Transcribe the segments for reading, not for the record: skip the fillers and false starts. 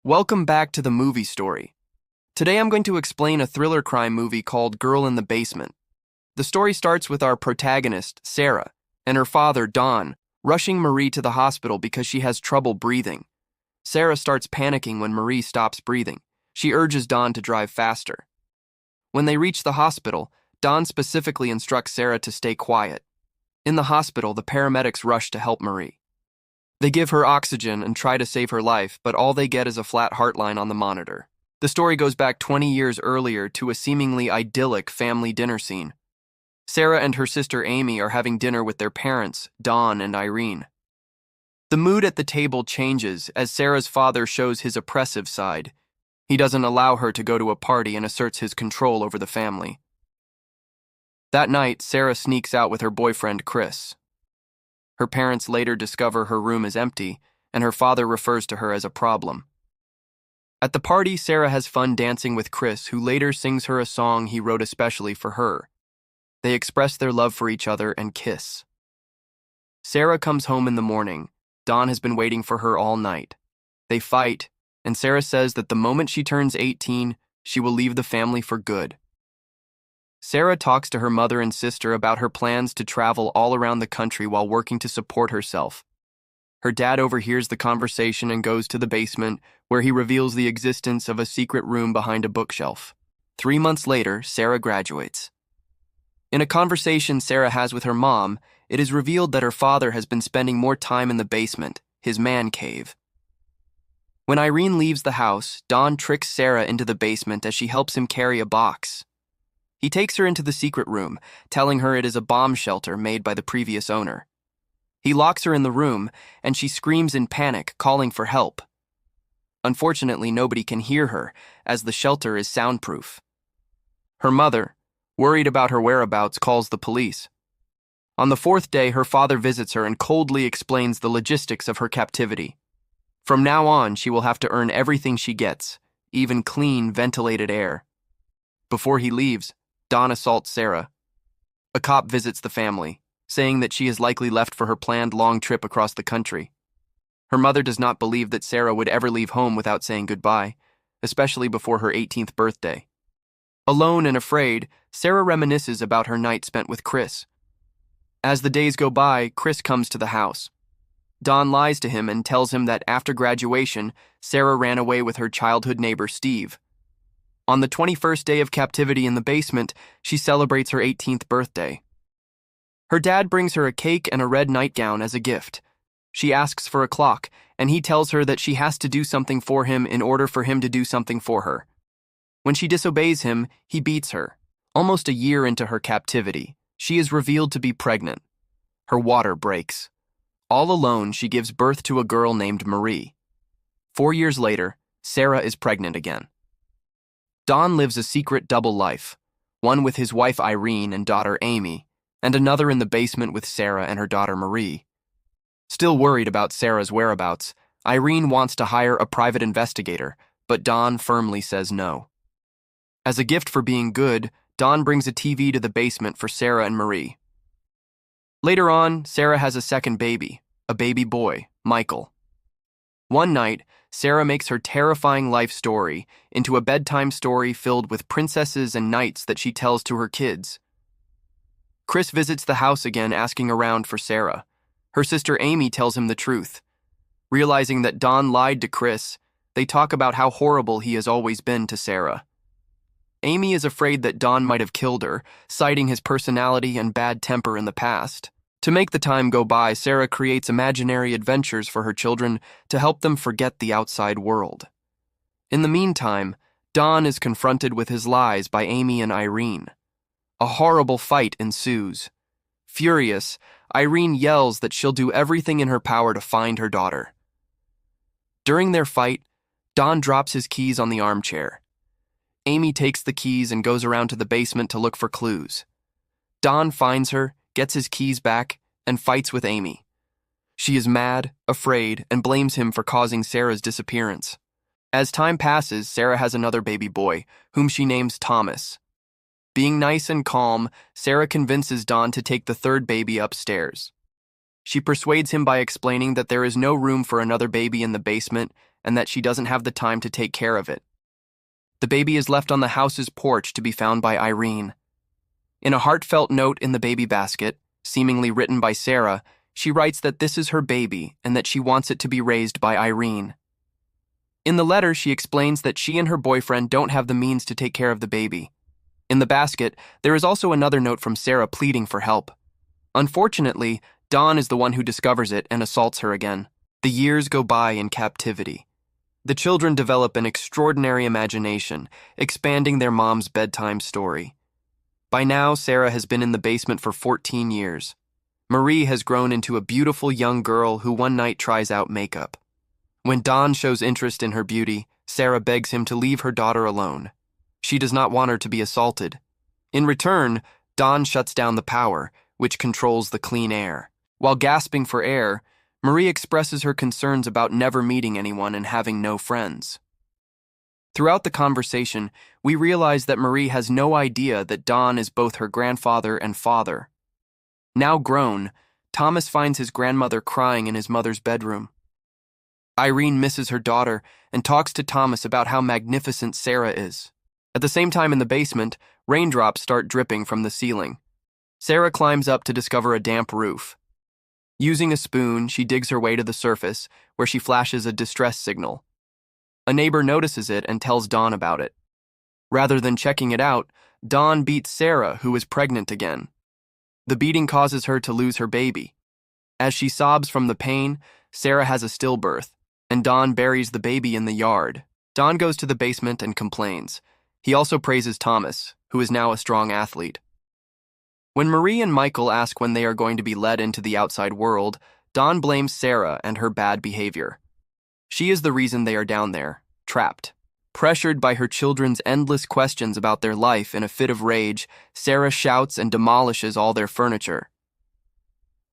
Welcome back to the movie story. Today I'm going to explain a thriller crime movie called Girl in the Basement. The story starts with our protagonist, Sarah, and her father, Don, rushing Marie to the hospital because she has trouble breathing. Sarah starts panicking when Marie stops breathing. She urges Don to drive faster. When they reach the hospital, Don specifically instructs Sarah to stay quiet. In the hospital, the paramedics rush to help Marie. They give her oxygen and try to save her life, but all they get is a flat heart line on the monitor. The story goes back 20 years earlier to a seemingly idyllic family dinner scene. Sarah and her sister Amy are having dinner with their parents, Dawn and Irene. The mood at the table changes as Sarah's father shows his oppressive side. He doesn't allow her to go to a party and asserts his control over the family. That night, Sarah sneaks out with her boyfriend, Chris. Her parents later discover her room is empty, and her father refers to her as a problem. At the party, Sarah has fun dancing with Chris, who later sings her a song he wrote especially for her. They express their love for each other and kiss. Sarah comes home in the morning. Dawn has been waiting for her all night. They fight, and Sarah says that the moment she turns 18, she will leave the family for good. Sarah talks to her mother and sister about her plans to travel all around the country while working to support herself. Her dad overhears the conversation and goes to the basement, where he reveals the existence of a secret room behind a bookshelf. 3 months later, Sarah graduates. In a conversation Sarah has with her mom, it is revealed that her father has been spending more time in the basement, his man cave. When Irene leaves the house, Don tricks Sarah into the basement as she helps him carry a box. He takes her into the secret room, telling her it is a bomb shelter made by the previous owner. He locks her in the room, and she screams in panic, calling for help. Unfortunately, nobody can hear her, as the shelter is soundproof. Her mother, worried about her whereabouts, calls the police. On the 4th day, her father visits her and coldly explains the logistics of her captivity. From now on, she will have to earn everything she gets, even clean, ventilated air. Before he leaves, Don assaults Sarah. A cop visits the family, saying that she is likely left for her planned long trip across the country. Her mother does not believe that Sarah would ever leave home without saying goodbye, especially before her 18th birthday. Alone and afraid, Sarah reminisces about her night spent with Chris. As the days go by, Chris comes to the house. Don lies to him and tells him that after graduation, Sarah ran away with her childhood neighbor Steve. On the 21st day of captivity in the basement, she celebrates her 18th birthday. Her dad brings her a cake and a red nightgown as a gift. She asks for a clock, and he tells her that she has to do something for him in order for him to do something for her. When she disobeys him, he beats her. Almost a year into her captivity, she is revealed to be pregnant. Her water breaks. All alone, she gives birth to a girl named Marie. 4 years later, Sarah is pregnant again. Don lives a secret double life, one with his wife Irene and daughter Amy, and another in the basement with Sarah and her daughter Marie. Still worried about Sarah's whereabouts, Irene wants to hire a private investigator, but Don firmly says no. As a gift for being good, Don brings a TV to the basement for Sarah and Marie. Later on, Sarah has a second baby, a baby boy, Michael. One night, Sarah makes her terrifying life story into a bedtime story filled with princesses and knights that she tells to her kids. Chris visits the house again, asking around for Sarah. Her sister Amy tells him the truth. Realizing that Don lied to Chris, they talk about how horrible he has always been to Sarah. Amy is afraid that Don might have killed her, citing his personality and bad temper in the past. To make the time go by, Sarah creates imaginary adventures for her children to help them forget the outside world. In the meantime, Don is confronted with his lies by Amy and Irene. A horrible fight ensues. Furious, Irene yells that she'll do everything in her power to find her daughter. During their fight, Don drops his keys on the armchair. Amy takes the keys and goes around to the basement to look for clues. Don finds her, gets his keys back, and fights with Amy. She is mad, afraid, and blames him for causing Sarah's disappearance. As time passes, Sarah has another baby boy, whom she names Thomas. Being nice and calm, Sarah convinces Don to take the third baby upstairs. She persuades him by explaining that there is no room for another baby in the basement and that she doesn't have the time to take care of it. The baby is left on the house's porch to be found by Irene. In a heartfelt note in the baby basket, seemingly written by Sarah, she writes that this is her baby and that she wants it to be raised by Irene. In the letter, she explains that she and her boyfriend don't have the means to take care of the baby. In the basket, there is also another note from Sarah pleading for help. Unfortunately, Dawn is the one who discovers it and assaults her again. The years go by in captivity. The children develop an extraordinary imagination, expanding their mom's bedtime story. By now, Sarah has been in the basement for 14 years. Marie has grown into a beautiful young girl who one night tries out makeup. When Dawn shows interest in her beauty, Sarah begs him to leave her daughter alone. She does not want her to be assaulted. In return, Dawn shuts down the power, which controls the clean air. While gasping for air, Marie expresses her concerns about never meeting anyone and having no friends. Throughout the conversation, we realize that Marie has no idea that Dawn is both her grandfather and father. Now grown, Thomas finds his grandmother crying in his mother's bedroom. Irene misses her daughter and talks to Thomas about how magnificent Sarah is. At the same time in the basement, raindrops start dripping from the ceiling. Sarah climbs up to discover a damp roof. Using a spoon, she digs her way to the surface, where she flashes a distress signal. A neighbor notices it and tells Dawn about it. Rather than checking it out, Dawn beats Sarah, who is pregnant again. The beating causes her to lose her baby. As she sobs from the pain, Sarah has a stillbirth, and Dawn buries the baby in the yard. Dawn goes to the basement and complains. He also praises Thomas, who is now a strong athlete. When Marie and Michael ask when they are going to be let into the outside world, Dawn blames Sarah and her bad behavior. She is the reason they are down there, trapped. Pressured by her children's endless questions about their life in a fit of rage, Sarah shouts and demolishes all their furniture.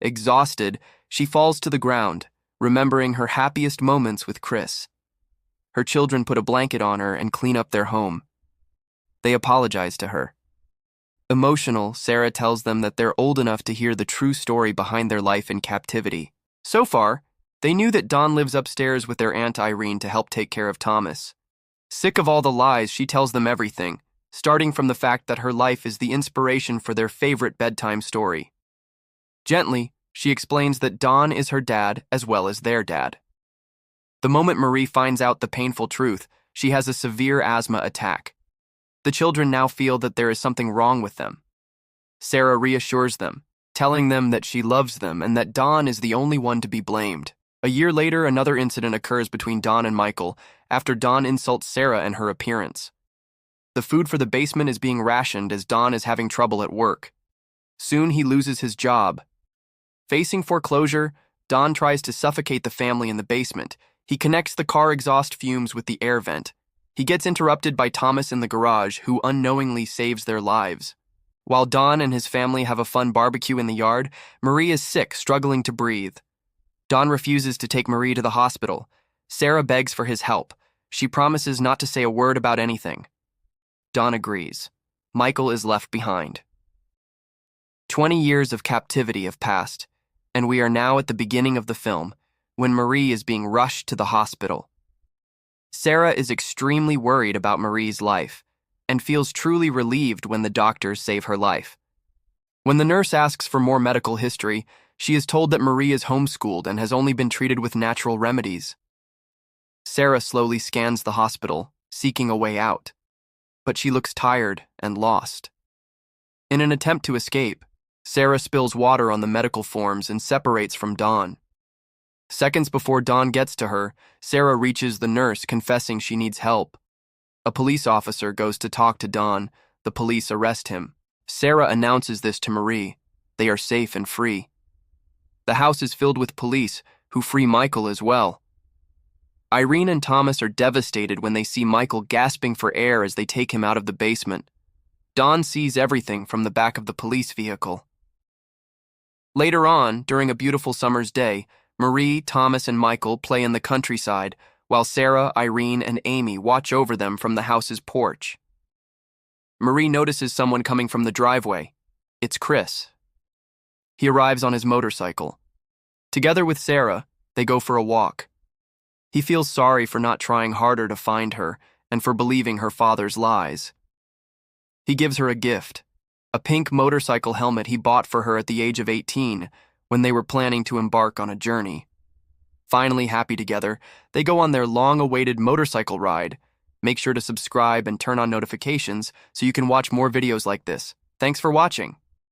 Exhausted, she falls to the ground, remembering her happiest moments with Chris. Her children put a blanket on her and clean up their home. They apologize to her. Emotional, Sarah tells them that they're old enough to hear the true story behind their life in captivity. So far, they knew that Dawn lives upstairs with their Aunt Irene to help take care of Thomas. Sick of all the lies, she tells them everything, starting from the fact that her life is the inspiration for their favorite bedtime story. Gently, she explains that Dawn is her dad as well as their dad. The moment Marie finds out the painful truth, she has a severe asthma attack. The children now feel that there is something wrong with them. Sarah reassures them, telling them that she loves them and that Dawn is the only one to be blamed. A year later, another incident occurs between Dawn and Michael after Dawn insults Sarah and her appearance. The food for the basement is being rationed as Dawn is having trouble at work. Soon he loses his job. Facing foreclosure, Dawn tries to suffocate the family in the basement. He connects the car exhaust fumes with the air vent. He gets interrupted by Thomas in the garage, who unknowingly saves their lives. While Dawn and his family have a fun barbecue in the yard, Marie is sick, struggling to breathe. Dawn refuses to take Marie to the hospital. Sarah begs for his help. She promises not to say a word about anything. Dawn agrees. Michael is left behind. 20 years of captivity have passed, and we are now at the beginning of the film, when Marie is being rushed to the hospital. Sarah is extremely worried about Marie's life, and feels truly relieved when the doctors save her life. When the nurse asks for more medical history, she is told that Marie is homeschooled and has only been treated with natural remedies. Sarah slowly scans the hospital, seeking a way out, but she looks tired and lost. In an attempt to escape, Sarah spills water on the medical forms and separates from Dawn. Seconds before Dawn gets to her, Sarah reaches the nurse, confessing she needs help. A police officer goes to talk to Dawn. The police arrest him. Sarah announces this to Marie. They are safe and free. The house is filled with police, who free Michael as well. Irene and Thomas are devastated when they see Michael gasping for air as they take him out of the basement. Dawn sees everything from the back of the police vehicle. Later on, during a beautiful summer's day, Marie, Thomas, and Michael play in the countryside, while Sarah, Irene, and Amy watch over them from the house's porch. Marie notices someone coming from the driveway. It's Chris. He arrives on his motorcycle. Together with Sarah, they go for a walk. He feels sorry for not trying harder to find her and for believing her father's lies. He gives her a gift, a pink motorcycle helmet he bought for her at the age of 18 when they were planning to embark on a journey. Finally happy together, they go on their long-awaited motorcycle ride. Make sure to subscribe and turn on notifications so you can watch more videos like this. Thanks for watching.